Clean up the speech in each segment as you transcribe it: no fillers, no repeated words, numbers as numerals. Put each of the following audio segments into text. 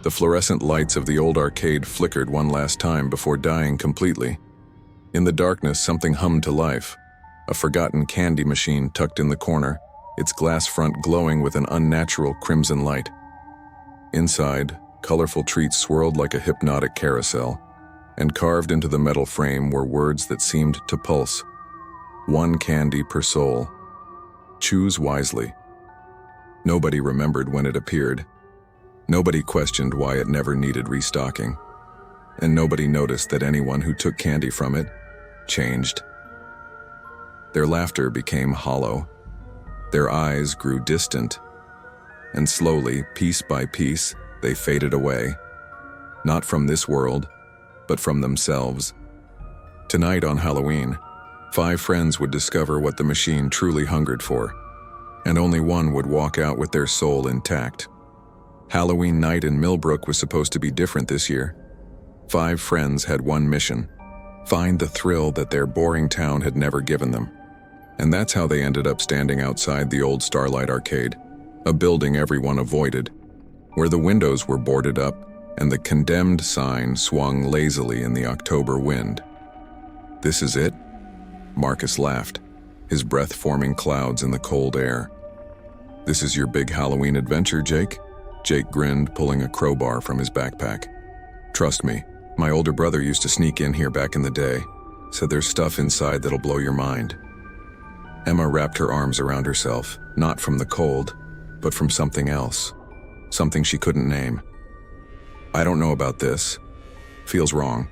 The fluorescent lights of the old arcade flickered one last time before dying completely. In the darkness, something hummed to life. A forgotten candy machine tucked in the corner, its glass front glowing with an unnatural crimson light. Inside, colorful treats swirled like a hypnotic carousel, and carved into the metal frame were words that seemed to pulse. 1 candy per soul. Choose wisely. Nobody remembered when it appeared. Nobody questioned why it never needed restocking. And nobody noticed that anyone who took candy from it changed. Their laughter became hollow. Their eyes grew distant. And slowly, piece by piece, they faded away. Not from this world, but from themselves. Tonight on Halloween, 5 friends would discover what the machine truly hungered for, and only one would walk out with their soul intact. Halloween night in Millbrook was supposed to be different this year. 5 friends had one mission: find the thrill that their boring town had never given them. And that's how they ended up standing outside the old Starlight Arcade, a building everyone avoided, where the windows were boarded up and the condemned sign swung lazily in the October wind. "This is it?" Marcus laughed, his breath forming clouds in the cold air. "This is your big Halloween adventure, Jake?" Jake grinned, pulling a crowbar from his backpack. "Trust me, my older brother used to sneak in here back in the day. Said there's stuff inside that'll blow your mind." Emma wrapped her arms around herself, not from the cold, but from something else. Something she couldn't name. "I don't know about this. Feels wrong."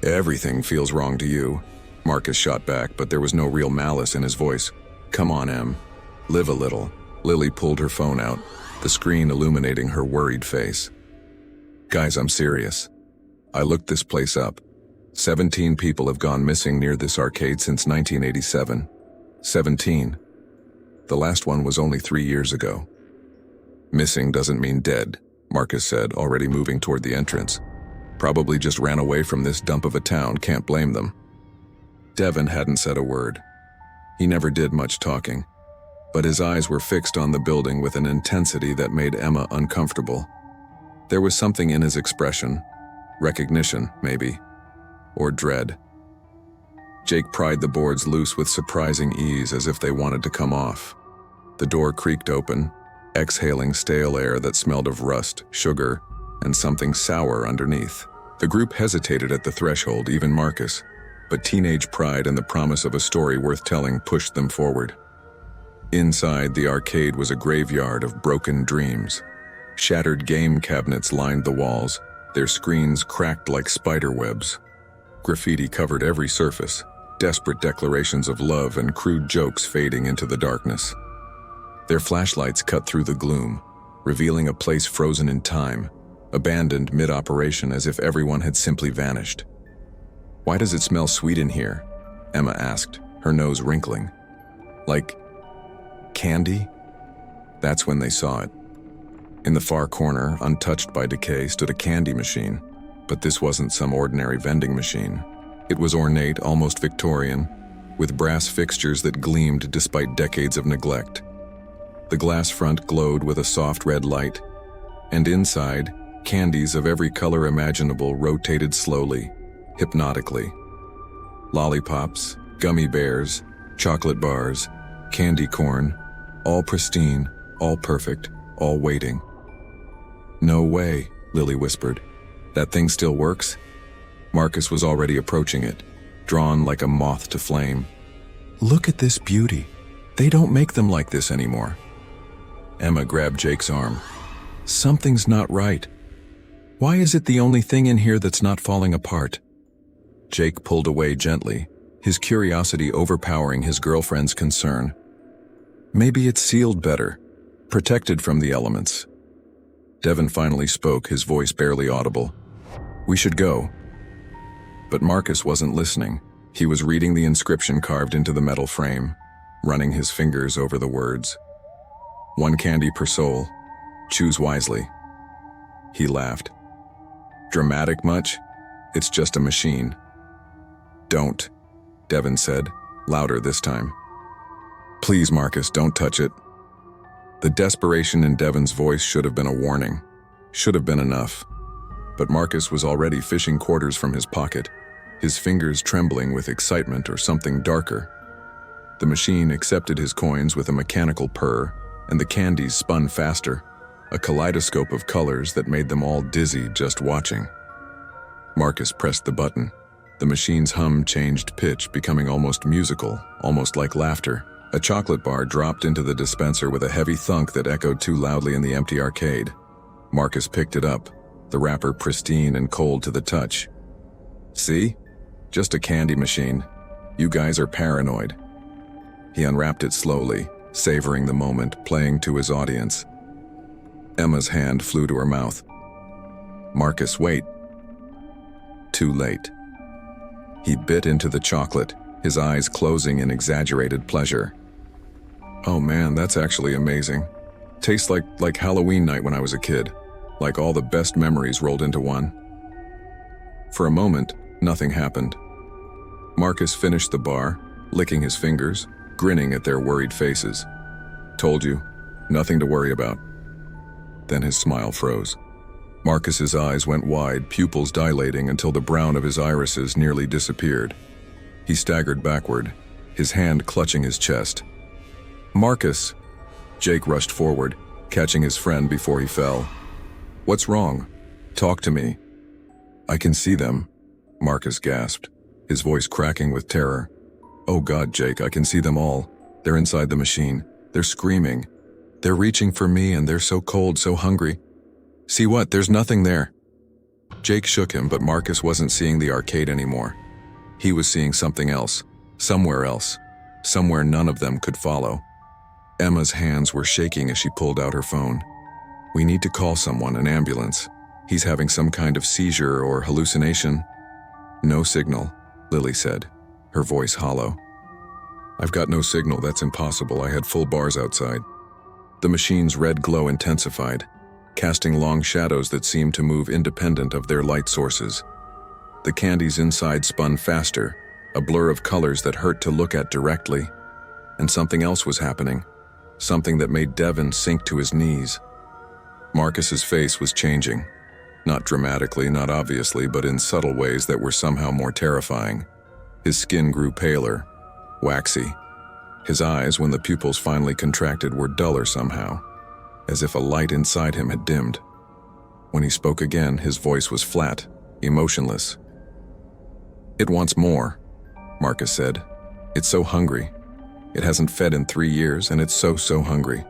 "Everything feels wrong to you," Marcus shot back, but there was no real malice in his voice. "Come on, Em. Live a little." Lily pulled her phone out, the screen illuminating her worried face. "Guys, I'm serious. I looked this place up. 17 people have gone missing near this arcade since 1987. 17. The last one was only 3 years ago." "Missing doesn't mean dead," Marcus said, already moving toward the entrance. "Probably just ran away from this dump of a town, can't blame them." Devin hadn't said a word. He never did much talking, but his eyes were fixed on the building with an intensity that made Emma uncomfortable. There was something in his expression, recognition, maybe, or dread. Jake pried the boards loose with surprising ease, as if they wanted to come off. The door creaked open, exhaling stale air that smelled of rust, sugar, and something sour underneath. The group hesitated at the threshold, even Marcus, but teenage pride and the promise of a story worth telling pushed them forward. Inside, the arcade was a graveyard of broken dreams. Shattered game cabinets lined the walls, their screens cracked like spider webs. Graffiti covered every surface, desperate declarations of love and crude jokes fading into the darkness. Their flashlights cut through the gloom, revealing a place frozen in time, abandoned mid-operation as if everyone had simply vanished. "Why does it smell sweet in here?" Emma asked, her nose wrinkling. "Like candy?" That's when they saw it. In the far corner, untouched by decay, stood a candy machine, but this wasn't some ordinary vending machine. It was ornate, almost Victorian, with brass fixtures that gleamed despite decades of neglect. The glass front glowed with a soft red light, and inside, candies of every color imaginable rotated slowly, hypnotically. Lollipops, gummy bears, chocolate bars, candy corn, all pristine, all perfect, all waiting. "No way," Lily whispered. "That thing still works?" Marcus was already approaching it, drawn like a moth to flame. "Look at this beauty. They don't make them like this anymore." Emma grabbed Jake's arm. "Something's not right. Why is it the only thing in here that's not falling apart?" Jake pulled away gently, his curiosity overpowering his girlfriend's concern. "Maybe it's sealed better, protected from the elements." Devin finally spoke, his voice barely audible. "We should go." But Marcus wasn't listening. He was reading the inscription carved into the metal frame, running his fingers over the words. 1 candy per soul. Choose wisely." He laughed. "Dramatic much? It's just a machine." "Don't," Devin said, louder this time. "Please, Marcus, don't touch it." The desperation in Devin's voice should have been a warning. Should have been enough. But Marcus was already fishing quarters from his pocket, his fingers trembling with excitement or something darker. The machine accepted his coins with a mechanical purr, and the candies spun faster, a kaleidoscope of colors that made them all dizzy just watching. Marcus pressed the button. The machine's hum changed pitch, becoming almost musical, almost like laughter. A chocolate bar dropped into the dispenser with a heavy thunk that echoed too loudly in the empty arcade. Marcus picked it up, the wrapper pristine and cold to the touch. See? Just a candy machine. You guys are paranoid. He unwrapped it slowly, savoring the moment, playing to his audience. Emma's hand flew to her mouth. Marcus, wait. Too late. He bit into the chocolate, his eyes closing in exaggerated pleasure. Oh man, that's actually amazing. Tastes like Halloween night when I was a kid. Like all the best memories rolled into one. For a moment, nothing happened. Marcus finished the bar, licking his fingers, grinning at their worried faces. Told you, nothing to worry about. Then his smile froze. Marcus's eyes went wide, pupils dilating until the brown of his irises nearly disappeared. He staggered backward, his hand clutching his chest. Marcus! Jake rushed forward, catching his friend before he fell. What's wrong? Talk to me. I can see them, Marcus gasped, his voice cracking with terror. Oh God, Jake, I can see them all. They're inside the machine. They're screaming. They're reaching for me and they're so cold, so hungry. See what? There's nothing there. Jake shook him, but Marcus wasn't seeing the arcade anymore. He was seeing something else, somewhere none of them could follow. Emma's hands were shaking as she pulled out her phone. We need to call someone, an ambulance. He's having some kind of seizure or hallucination. No signal, Lily said, her voice hollow. I've got no signal, that's impossible. I had full bars outside. The machine's red glow intensified, casting long shadows that seemed to move independent of their light sources. The candies inside spun faster, a blur of colors that hurt to look at directly. And something else was happening, something that made Devin sink to his knees. Marcus's face was changing, not dramatically, not obviously, but in subtle ways that were somehow more terrifying. His skin grew paler, waxy. His eyes, when the pupils finally contracted, were duller somehow, as if a light inside him had dimmed. When he spoke again, his voice was flat, emotionless. It wants more, Marcus said. It's so hungry. It hasn't fed in 3 years, and it's so hungry.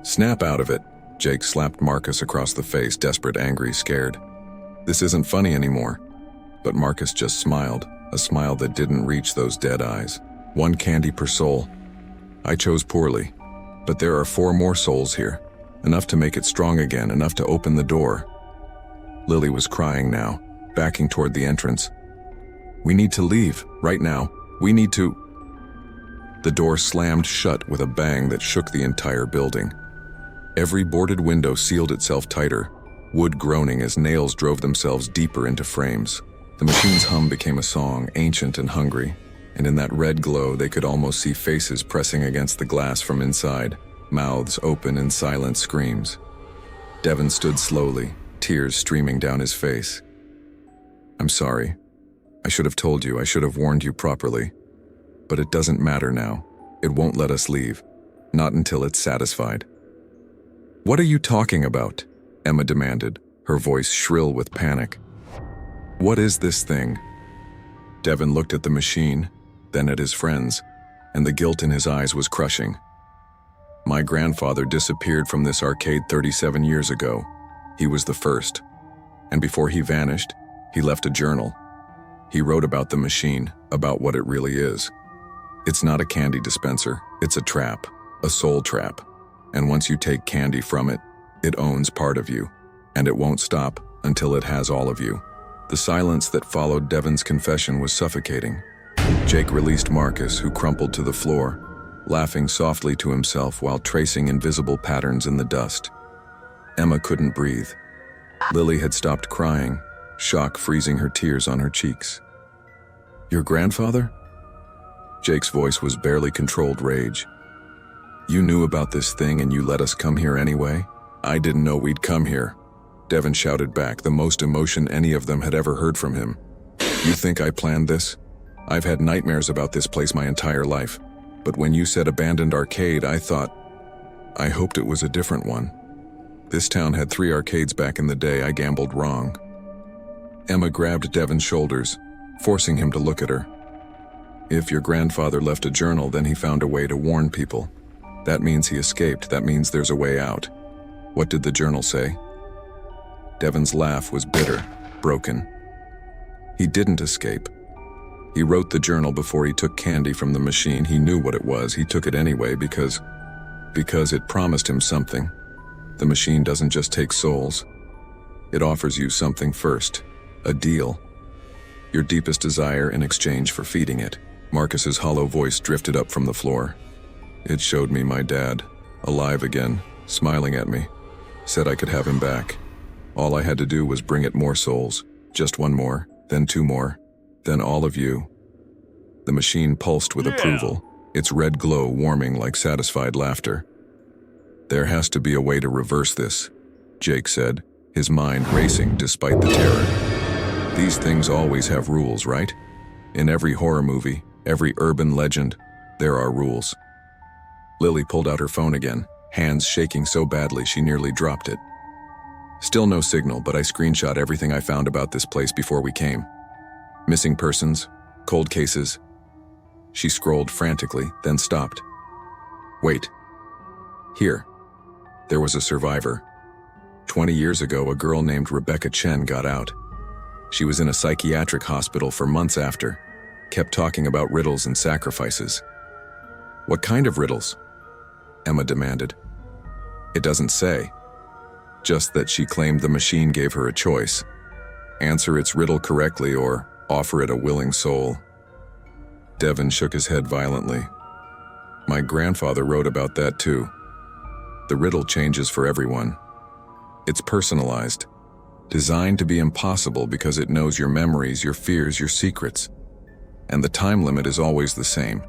Snap out of it, Jake slapped Marcus across the face, desperate, angry, scared. This isn't funny anymore. But Marcus just smiled, a smile that didn't reach those dead eyes. 1 candy per soul. I chose poorly, but there are 4 more souls here. Enough to make it strong again, enough to open the door. Lily was crying now, backing toward the entrance. We need to leave, right now. We need to... The door slammed shut with a bang that shook the entire building. Every boarded window sealed itself tighter, wood groaning as nails drove themselves deeper into frames. The machine's hum became a song, ancient and hungry, and in that red glow they could almost see faces pressing against the glass from inside, mouths open in silent screams. Devin stood slowly, tears streaming down his face. I'm sorry. I should have told you, I should have warned you properly. But it doesn't matter now. It won't let us leave. Not until it's satisfied. What are you talking about? Emma demanded, her voice shrill with panic. What is this thing? Devin looked at the machine, then at his friends, and the guilt in his eyes was crushing. My grandfather disappeared from this arcade 37 years ago. He was the first. And before he vanished, he left a journal. He wrote about the machine, about what it really is. It's not a candy dispenser, it's a trap, a soul trap. And once you take candy from it, it owns part of you, and it won't stop until it has all of you. The silence that followed Devin's confession was suffocating. Jake released Marcus, who crumpled to the floor, laughing softly to himself while tracing invisible patterns in the dust. Emma couldn't breathe. Lily had stopped crying, shock freezing her tears on her cheeks. Your grandfather? Jake's voice was barely controlled rage. You knew about this thing and you let us come here anyway? I didn't know we'd come here. Devin shouted back, the most emotion any of them had ever heard from him. You think I planned this? I've had nightmares about this place my entire life. But when you said abandoned arcade, I hoped it was a different one. This town had 3 arcades back in the day. I gambled wrong. Emma grabbed Devin's shoulders, forcing him to look at her. If your grandfather left a journal, then he found a way to warn people. That means he escaped. That means there's a way out. What did the journal say? Devin's laugh was bitter, broken. He didn't escape. He wrote the journal before he took candy from the machine. He knew what it was. He took it anyway because it promised him something. The machine doesn't just take souls. It offers you something first, a deal. Your deepest desire in exchange for feeding it. Marcus's hollow voice drifted up from the floor. It showed me my dad, alive again, smiling at me. Said I could have him back. All I had to do was bring it more souls. Just 1 more, then 2 more, then all of you. The machine pulsed with approval, its red glow warming like satisfied laughter. There has to be a way to reverse this, Jake said, his mind racing despite the terror. These things always have rules, right? In every horror movie, every urban legend, there are rules. Lily pulled out her phone again, hands shaking so badly she nearly dropped it. Still no signal, but I screenshot everything I found about this place before we came. Missing persons, cold cases. She scrolled frantically, then stopped. Wait. Here. There was a survivor. 20 years ago, a girl named Rebecca Chen got out. She was in a psychiatric hospital for months after, kept talking about riddles and sacrifices. What kind of riddles? Emma demanded. It doesn't say. Just that she claimed the machine gave her a choice. Answer its riddle correctly or offer it a willing soul. Devin shook his head violently. My grandfather wrote about that too. The riddle changes for everyone. It's personalized, designed to be impossible because it knows your memories, your fears, your secrets. And the time limit is always the same.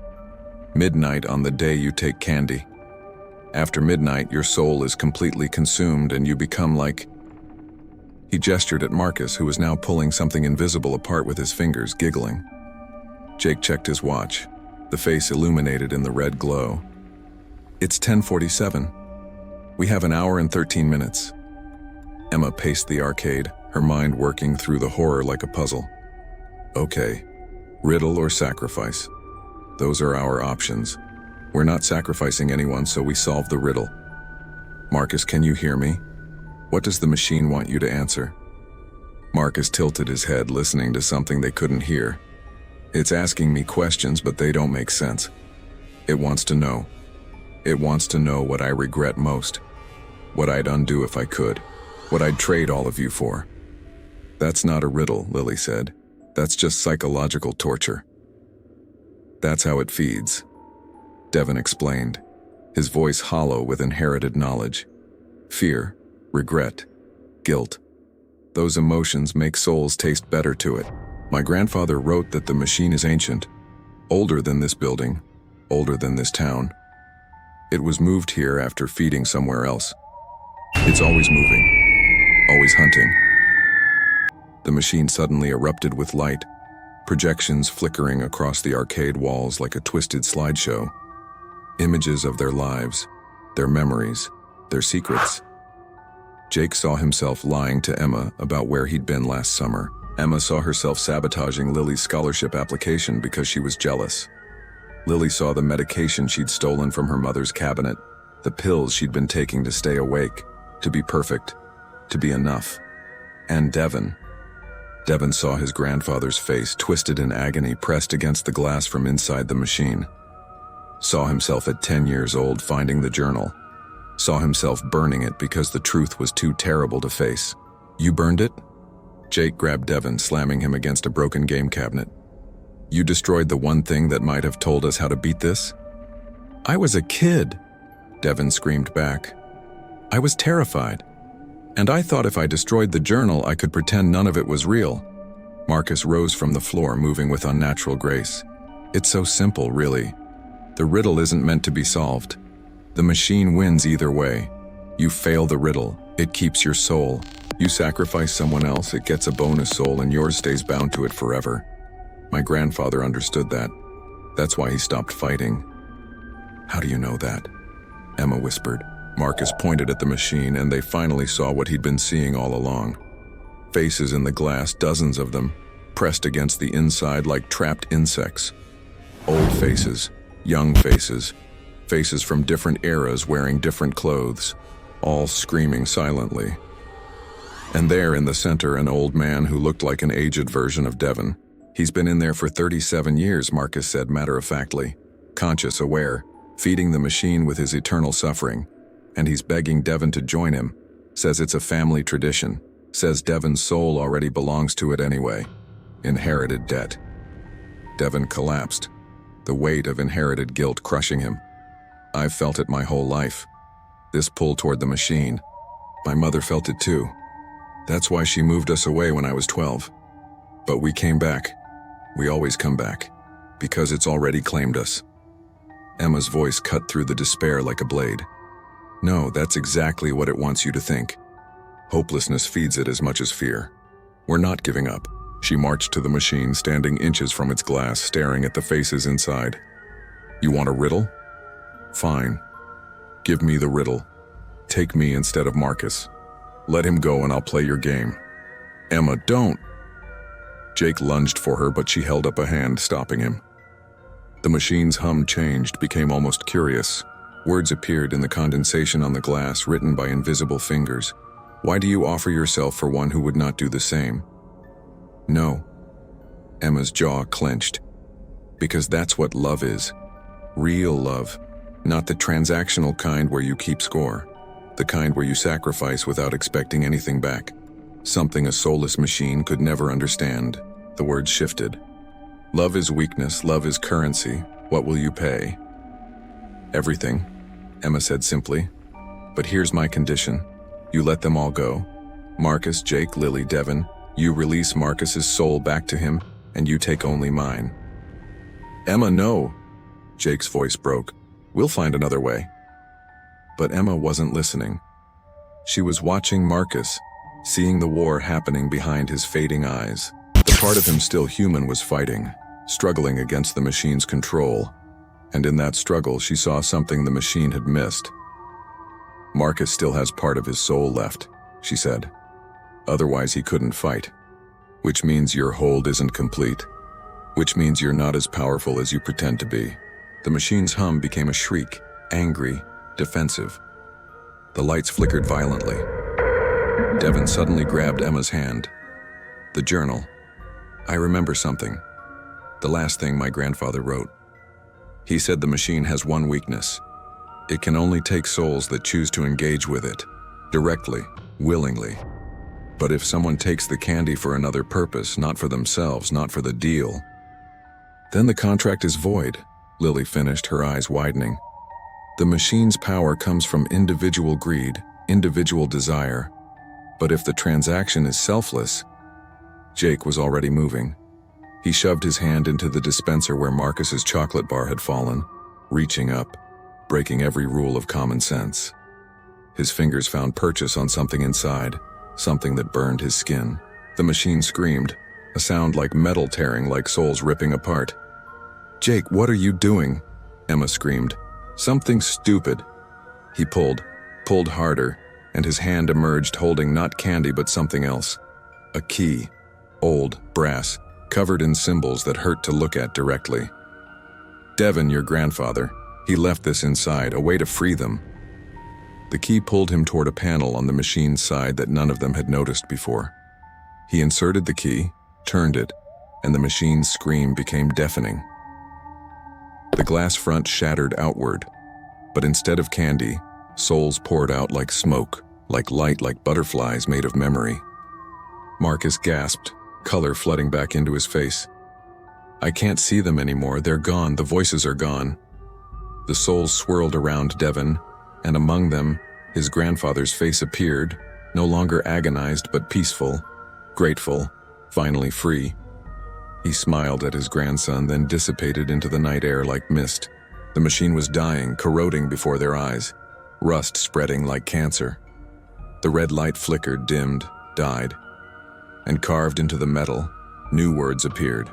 Midnight on the day you take candy. After midnight, your soul is completely consumed and you become like... He gestured at Marcus, who was now pulling something invisible apart with his fingers, giggling. Jake checked his watch, the face illuminated in the red glow. It's 10:47. We have an hour and 13 minutes. Emma paced the arcade, her mind working through the horror like a puzzle. Okay, riddle or sacrifice. Those are our options. We're not sacrificing anyone, so we solve the riddle. Marcus, can you hear me? What does the machine want you to answer? Marcus tilted his head, listening to something they couldn't hear. It's asking me questions, but they don't make sense. It wants to know. It wants to know what I regret most. What I'd undo if I could. What I'd trade all of you for. That's not a riddle, Lily said. That's just psychological torture. That's how it feeds. Devin explained, his voice hollow with inherited knowledge. Fear, regret, guilt. Those emotions make souls taste better to it. My grandfather wrote that the machine is ancient, older than this building, older than this town. It was moved here after feeding somewhere else. It's always moving, always hunting. The machine suddenly erupted with light, projections flickering across the arcade walls like a twisted slideshow. Images of their lives, their memories, their secrets. Jake saw himself lying to Emma about where he'd been last summer. Emma saw herself sabotaging Lily's scholarship application because she was jealous. Lily saw the medication she'd stolen from her mother's cabinet, the pills she'd been taking to stay awake, to be perfect, to be enough. And Devin. Devin saw his grandfather's face twisted in agony pressed against the glass from inside the machine. Saw himself at 10 years old finding the journal. Saw himself burning it because the truth was too terrible to face. You burned it? Jake grabbed Devin, slamming him against a broken game cabinet. You destroyed the one thing that might have told us how to beat this? I was a kid, Devin screamed back. I was terrified. And I thought if I destroyed the journal, I could pretend none of it was real. Marcus rose from the floor, moving with unnatural grace. It's so simple, really. The riddle isn't meant to be solved. The machine wins either way. You fail the riddle, it keeps your soul. You sacrifice someone else, it gets a bonus soul and yours stays bound to it forever. My grandfather understood that. That's why he stopped fighting. How do you know that? Emma whispered. Marcus pointed at the machine and they finally saw what he'd been seeing all along. Faces in the glass, dozens of them, pressed against the inside like trapped insects. Old faces, young faces, faces from different eras wearing different clothes, all screaming silently. And there in the center, an old man who looked like an aged version of Devon. He's been in there for 37 years, Marcus said matter-of-factly, conscious, aware, feeding the machine with his eternal suffering. And he's begging Devon to join him, says it's a family tradition, says Devon's soul already belongs to it anyway. Inherited debt. Devon collapsed, the weight of inherited guilt crushing him. I've felt it my whole life. This pull toward the machine. My mother felt it too. That's why she moved us away when I was 12. But we came back. We always come back. Because it's already claimed us. Emma's voice cut through the despair like a blade. No, that's exactly what it wants you to think. Hopelessness feeds it as much as fear. We're not giving up. She marched to the machine, standing inches from its glass, staring at the faces inside. You want a riddle? Fine. Give me the riddle. Take me instead of Marcus. Let him go and I'll play your game. Emma, don't. Jake lunged for her, but she held up a hand, stopping him. The machine's hum changed, became almost curious. Words appeared in the condensation on the glass, written by invisible fingers. Why do you offer yourself for one who would not do the same? No. Emma's jaw clenched. Because that's what love is. Real love. Not the transactional kind where you keep score. The kind where you sacrifice without expecting anything back. Something a soulless machine could never understand. The words shifted. Love is weakness, love is currency. What will you pay? Everything, Emma said simply. But here's my condition. You let them all go. Marcus, Jake, Lily, Devon. You release Marcus's soul back to him, and you take only mine. Emma, no. Jake's voice broke. We'll find another way. But Emma wasn't listening. She was watching Marcus, seeing the war happening behind his fading eyes. The part of him still human was fighting, struggling against the machine's control. And in that struggle, she saw something the machine had missed. Marcus still has part of his soul left, she said. Otherwise, he couldn't fight. Which means your hold isn't complete. Which means you're not as powerful as you pretend to be. The machine's hum became a shriek, angry, defensive. The lights flickered violently. Devon suddenly grabbed Emma's hand. The journal. I remember something. The last thing my grandfather wrote. He said the machine has one weakness. It can only take souls that choose to engage with it, directly, willingly. But if someone takes the candy for another purpose, not for themselves, not for the deal, then the contract is void, Lily finished, her eyes widening. The machine's power comes from individual greed, individual desire. But if the transaction is selfless, Jake was already moving. He shoved his hand into the dispenser where Marcus's chocolate bar had fallen, reaching up, breaking every rule of common sense. His fingers found purchase on something inside, something that burned his skin. The machine screamed, a sound like metal tearing, like souls ripping apart. Jake, what are you doing? Emma screamed. Something stupid. He pulled harder, and his hand emerged holding not candy but something else. A key, old, brass, covered in symbols that hurt to look at directly. Devon, your grandfather, he left this inside, a way to free them. The key pulled him toward a panel on the machine's side that none of them had noticed before. He inserted the key, turned it, and the machine's scream became deafening. The glass front shattered outward, but instead of candy, souls poured out like smoke, like light, like butterflies made of memory. Marcus gasped, color flooding back into his face. I can't see them anymore, they're gone, the voices are gone. The souls swirled around Devon, and among them, his grandfather's face appeared, no longer agonized but peaceful, grateful, finally free. He smiled at his grandson, then dissipated into the night air like mist. The machine was dying, corroding before their eyes, rust spreading like cancer. The red light flickered, dimmed, died. And carved into the metal, new words appeared.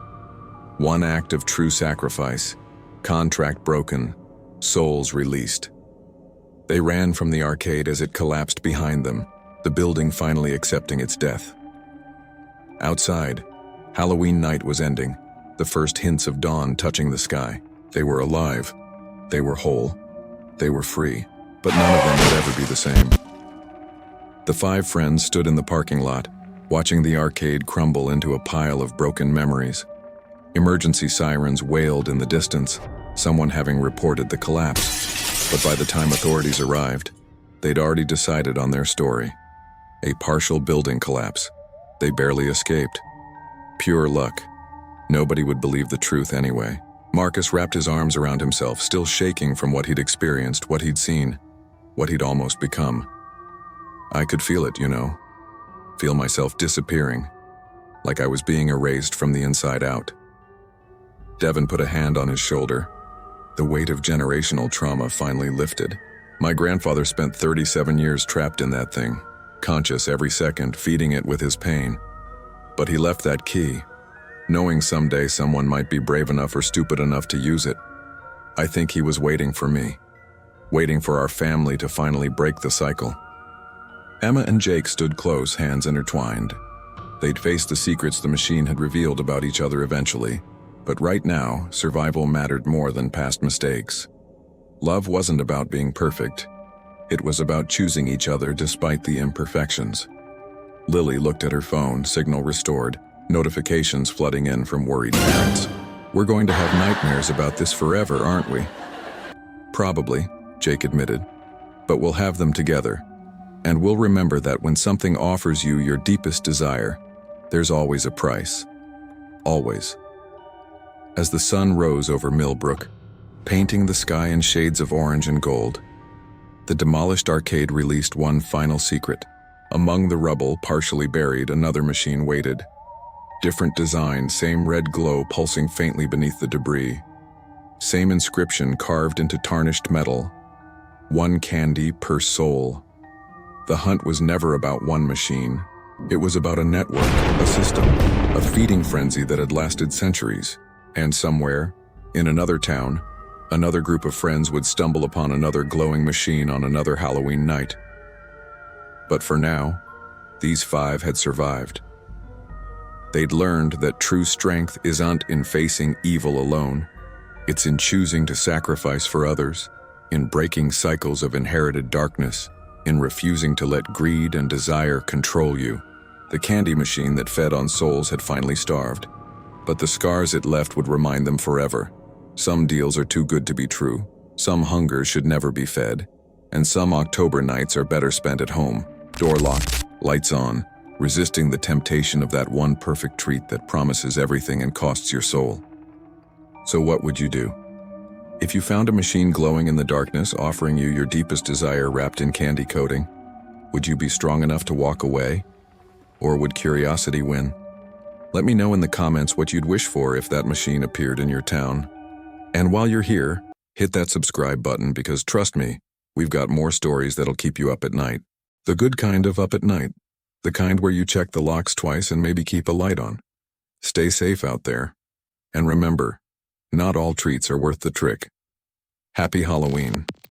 One act of true sacrifice, contract broken, souls released. They ran from the arcade as it collapsed behind them, the building finally accepting its death. Outside, Halloween night was ending, the first hints of dawn touching the sky. They were alive, they were whole, they were free, but none of them would ever be the same. The five friends stood in the parking lot, watching the arcade crumble into a pile of broken memories. Emergency sirens wailed in the distance, someone having reported the collapse. But by the time authorities arrived, they'd already decided on their story. A partial building collapse. They barely escaped. Pure luck. Nobody would believe the truth anyway. Marcus wrapped his arms around himself, still shaking from what he'd experienced, what he'd seen, what he'd almost become. I could feel it, you know. Feel myself disappearing, like I was being erased from the inside out. Devin put a hand on his shoulder. The weight of generational trauma finally lifted. My grandfather spent 37 years trapped in that thing, conscious every second, feeding it with his pain. But he left that key, knowing someday someone might be brave enough or stupid enough to use it. I think he was waiting for me, waiting for our family to finally break the cycle. Emma and Jake stood close, hands intertwined. They'd faced the secrets the machine had revealed about each other eventually, but right now, survival mattered more than past mistakes. Love wasn't about being perfect. It was about choosing each other despite the imperfections. Lily looked at her phone, signal restored, notifications flooding in from worried parents. We're going to have nightmares about this forever, aren't we? Probably, Jake admitted, but we'll have them together. And we'll remember that when something offers you your deepest desire, there's always a price. Always. As the sun rose over Millbrook, painting the sky in shades of orange and gold, the demolished arcade released one final secret. Among the rubble, partially buried, another machine waited. Different design, same red glow pulsing faintly beneath the debris. Same inscription carved into tarnished metal. One candy per soul. The hunt was never about one machine. It was about a network, a system, a feeding frenzy that had lasted centuries. And somewhere, in another town, another group of friends would stumble upon another glowing machine on another Halloween night. But for now, these five had survived. They'd learned that true strength isn't in facing evil alone. It's in choosing to sacrifice for others, in breaking cycles of inherited darkness, in refusing to let greed and desire control you. The candy machine that fed on souls had finally starved, but the scars it left would remind them forever. Some deals are too good to be true, some hunger should never be fed, and some October nights are better spent at home, door locked, lights on, resisting the temptation of that one perfect treat that promises everything and costs your soul. So what would you do? If you found a machine glowing in the darkness, offering you your deepest desire wrapped in candy coating, would you be strong enough to walk away? Or would curiosity win? Let me know in the comments what you'd wish for if that machine appeared in your town. And while you're here, hit that subscribe button because trust me, we've got more stories that'll keep you up at night. The good kind of up at night. The kind where you check the locks twice and maybe keep a light on. Stay safe out there. And remember, not all treats are worth the trick. Happy Halloween.